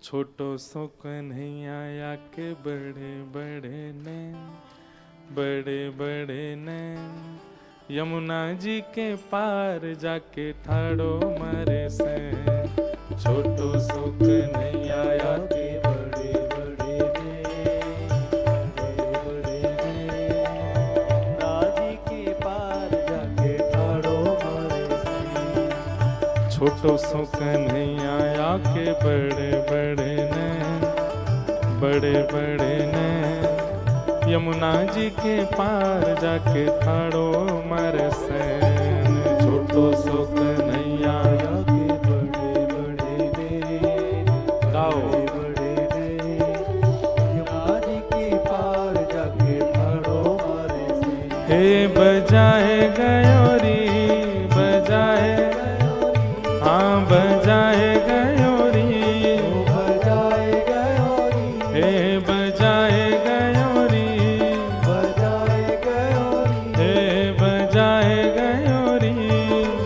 छोटो सो कन्हैया या के बड़े बड़े नैन, बड़े बड़े नैन, यमुना जी के पार जाके ठाड़ो मारे से। छोटो सो कन्हैया या के बड़े बड़े नैन, बड़े बड़े नैन, राजी के पार जाके ठाड़ो मारे से। छोटो सो कन्हैया या के बड़े बड़े नैन, बड़े बड़े नैन, यमुना जी के पार जाके ठाड़ो मारे सैन। छोटो सो कन्हैया या के बड़े बड़े नैन, गाओ बड़े नैन, यमुना जी के पार जाके ठाड़ो मारे सैन। हे बजाए गयोरी, बजाए हाँ बजाए गयोरी, बजाए गयोरी, हे बजाए गयोरी, बजाए गयोरी, हे बजाए गयोरी,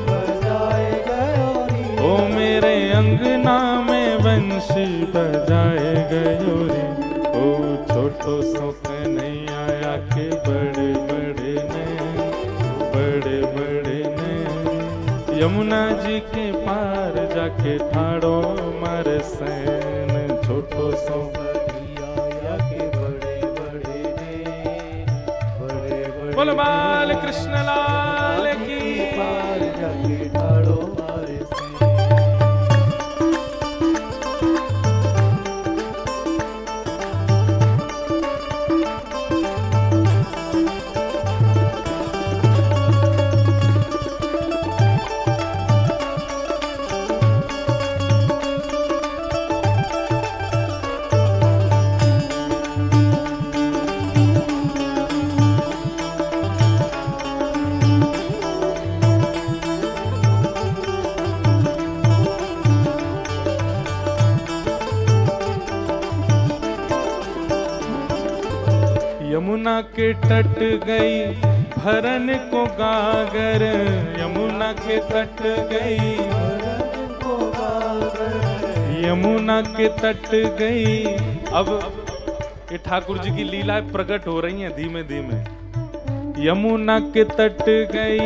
बजाए गयोरी, ओ मेरे अंगना में बंशी बजाए गयोरी। ओ छोटो सो कन्हैया या के बड़े बड़े नैन, बड़े बड़े नैन, यमुना जी के पार जाके ठाड़ो मारे सैन। छोटो सो कन्हैया या के बड़े बड़े नैन, बड़े बड़े, बोलो बाल कृष्ण लाल की, पार जाके ठाड़ो मारे सैन। यमुना के तट गई भरन को गागर, यमुना के तट गई भरन को गागर, यमुना के तट गई। अब ये ठाकुर जी की लीलाएं प्रकट हो रही हैं धीमे धीमे। यमुना के तट गई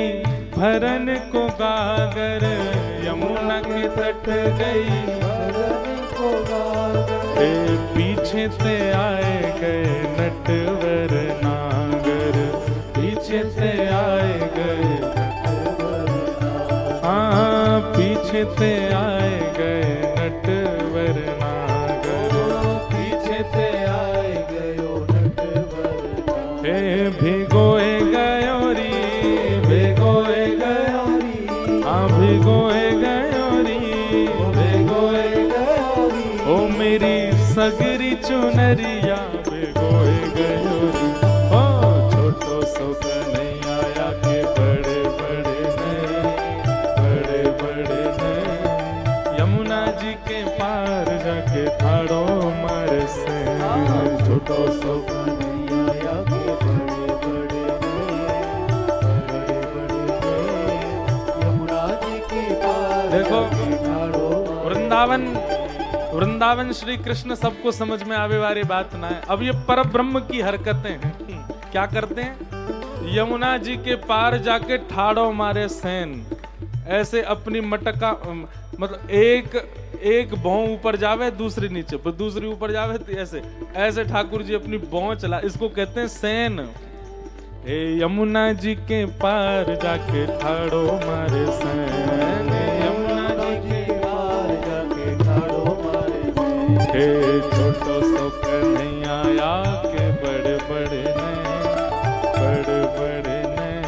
भरन को गागर, यमुना के तट गई भरन को गागर, पीछे से आए गए नटवर नागर, पीछे से आए गए नटवर नागर, हाँ पीछे से आए गए नटवर नागर, पीछे से आए गयो नटवर नागर। हे भिगोए गयोरी, भिगोए गयोरी, हाँ भिगोए गयोरी, भिगोए गयोरी, ओ मेरी सगरी चुनरिया भिगोए गयोरी। ओ छोटो सो कन्हैया या के बड़े बड़े नैन, बड़े बड़े नैन, यमुना जी के पार जाके ठाड़ो मारे सैन। छोटो सो कन्हैया या के बड़े बड़े नैन, बड़े बड़े नैन, यमुना जी के पार जाके ठाड़ो। वृंदावन, वृंदावन श्री कृष्ण सबको समझ में आवे वाली बात ना है। अब ये पर ब्रह्म की हरकतें हैं। क्या करते हैं? यमुना जी के पार जाके ठाड़ो मारे सैन। ऐसे अपनी मटका मतलब एक भौं ऊपर जावे दूसरी नीचे, फिर दूसरी ऊपर जावे तो ऐसे ऐसे ठाकुर जी अपनी भौं चला, इसको कहते हैं सैन। हे यमुना जी के पार जाके ठाड़ो मारे सैन, यमुना जी के पार जाके ठाड़ो मारे सैन। हे छोटो सो कन्हैया या के बड़े बड़े नैन, बड़े बड़े नैन,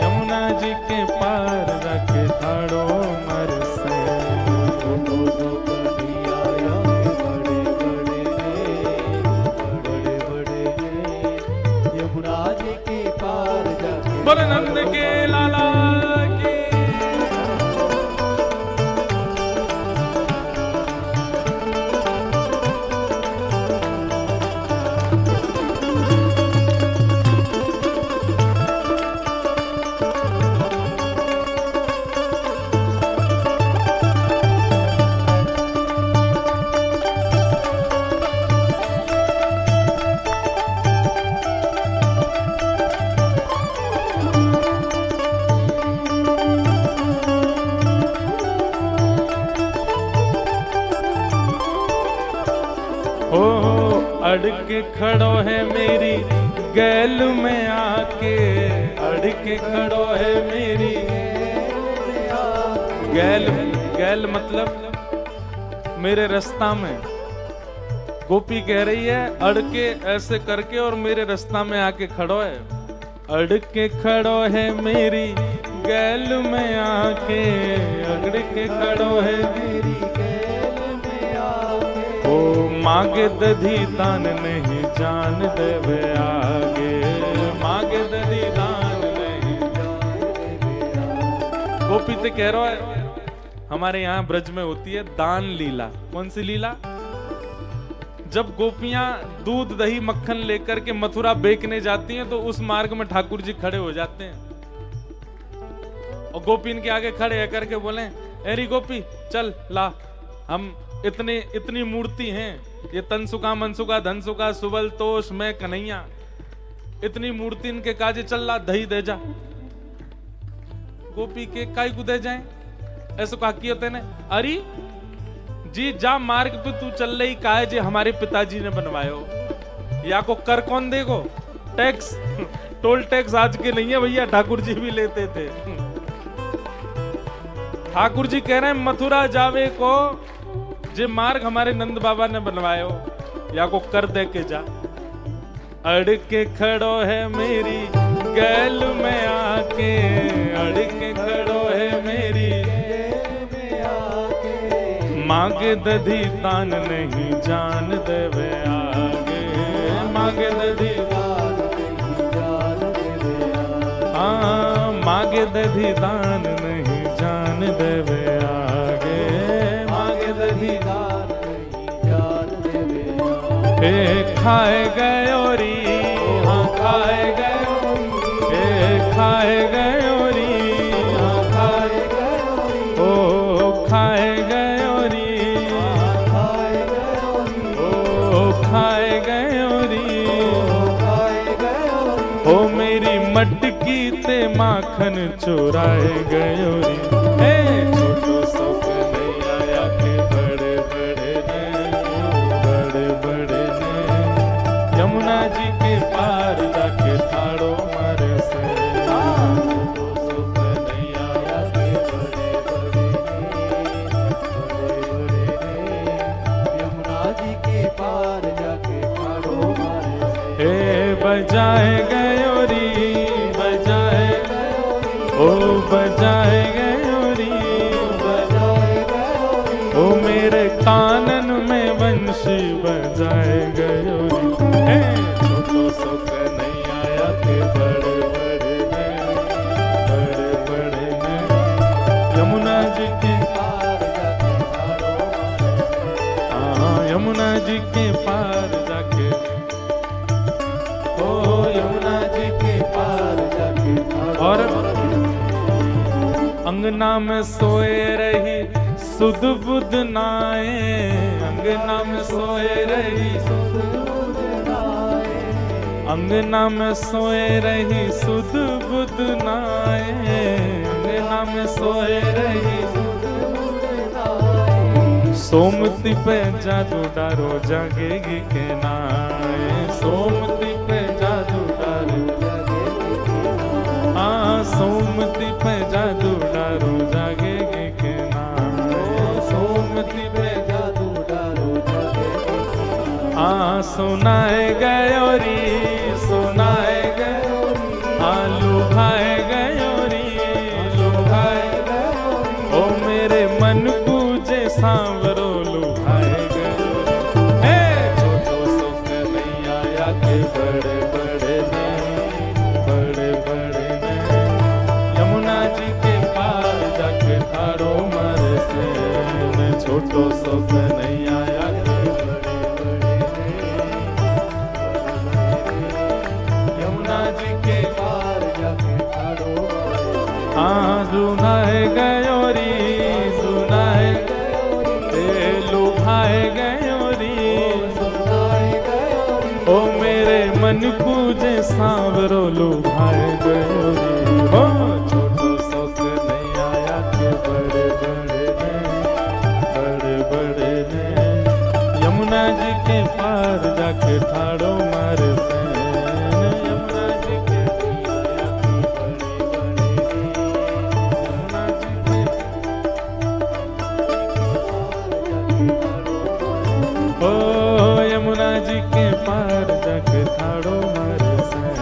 यमुना जी के पार जाके ठाड़ो मारे सैन। छोटो सो कन्हैया या के बड़े बड़े नैन, बड़े बड़े नैन, यमुना जी के पार जाके। बोले नंद के लाला की। हो अड़के खड़ो है मेरी गैल में आके, अड़के खड़ो है मेरी गैल। गैल मतलब मेरे रास्ता में। गोपी कह रही है अड़के ऐसे करके और मेरे रास्ता में आके खड़ो है। अड़के खड़ो है मेरी गैल में आके, अड़के खड़ो है मेरी गैल में आके। ओ मांगे दधी दान नहीं जान देवे आगे, मांगे दधी दान नहीं जान देवे आगे। गोपी तो कह रहा है हमारे यहाँ ब्रज में होती है दान लीला। कौन सी लीला? जब गोपियां दूध दही मक्खन लेकर के मथुरा बेचने जाती हैं तो उस मार्ग में ठाकुर जी खड़े हो जाते हैं और गोपी इनके आगे खड़े करके बोले एरी गोपी चल ला, हम इतनी मूर्ति हैं, ये तनसुका मनसुका धनसुका सुबल तोष मैं कन्हैया, इतनी मूर्ति इनके काजे चल ला दही दे जा। गोपी के काई को दे जाए ऐसा कहा कि होते ने अरे जी जा मार्ग पे तू चल रही काहे जे हमारे पिताजी ने बनवायो, या को कर कौन देगो? टैक्स टोल टैक्स आज के नहीं है भैया, ठाकुर जी भी लेते थे। ठाकुर जी कह रहे हैं मथुरा जावे को जे मार्ग हमारे नंद बाबा ने बनवायो, या को कर दे के जा। अड़के खड़ो है मेरी गैल में आके, अड़के खड़ो है मेरी मांगे दधी तान नहीं जान देवे आगे, मांगे दधी दान नहीं जान देवे आगे। हाँ मांगे दधी दान नहीं जान देवे आगे, मांगे दधी दान नहीं जान देवे आगे। खाए गयो री, हाँ खाए गयो, खाए गयो री, हाँ खाए गयो, ओ खाए गयो मटकी ते माखन चुराए गयो री। छोटो सो नहीं आया के बड़े बड़े ने, बड़े बड़े ने यमुना जी के पार जाके ठाड़ो मारे से। छोटो सो नहीं आया के बड़े बड़े ने, यमुना जी के पार जाके ठाड़ो मारे से। बजाए गयो री, ओ बजाए गयो री, बजाए गयो री, ओ मेरे कानन में वंशी बजाए गयो री। छोटो सो नहीं आया के बड़े बड़े ने, बड़े बड़े ने यमुना जी के पार जाके ठाड़ो मारे। हाँ यमुना जी के पार जाके, ओ यमुना जी के पार जाके। और अंगना में सोए रही सुध बुध नाए, अंगना में सोए रही सुध बुध नाए, अंगना में सोए रही सुध बुध नाए, अंगना में सोए रही सुध बुध नाए। सोमती पे जादू डारो जागेगी के नाए, सोमती पे जादू डारो जागेगी के नाए। हाँ सोमती पे जादू डारो जागेगी के नाए, सोमती पे जादू डारो जागेगी के नाए। हाँ सुनाए गयो री, सुनाए गयो री, हाँ लुभाए गयो री, लुभाए गयो री, ओ मेरे मन पूजे सांवरो लुभाए गयो री। छोटो सो नहीं आया के बड़े बड़े ने, बड़े बड़े ने यमुना जी के पार जाके ठाड़ो मारे से। मैं छोटो सो नहीं आया के बड़े बड़े ने, यमुना जी के पार जाके ठाड़ो मारे से। हाँ सुनाए गयो री, सुनाए गयो री, लुभाए गयो री, सुनाए गयो री, ओ मेरे मन पूजे सांवरो लुभाए गयो री। हो छोटो सो नहीं आया के बड़े बड़े ने, बड़े बड़े ने यमुना जी के पार जाके ठाड़ो मार सैन, यमुना जी के ओ यमुना जी के पार जाके ठाड़ो मार सैन,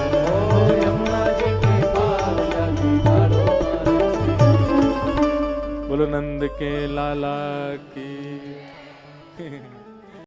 यमुना जी के पार जाके ठाड़ो मार सैन। बोलो नंद के लाला की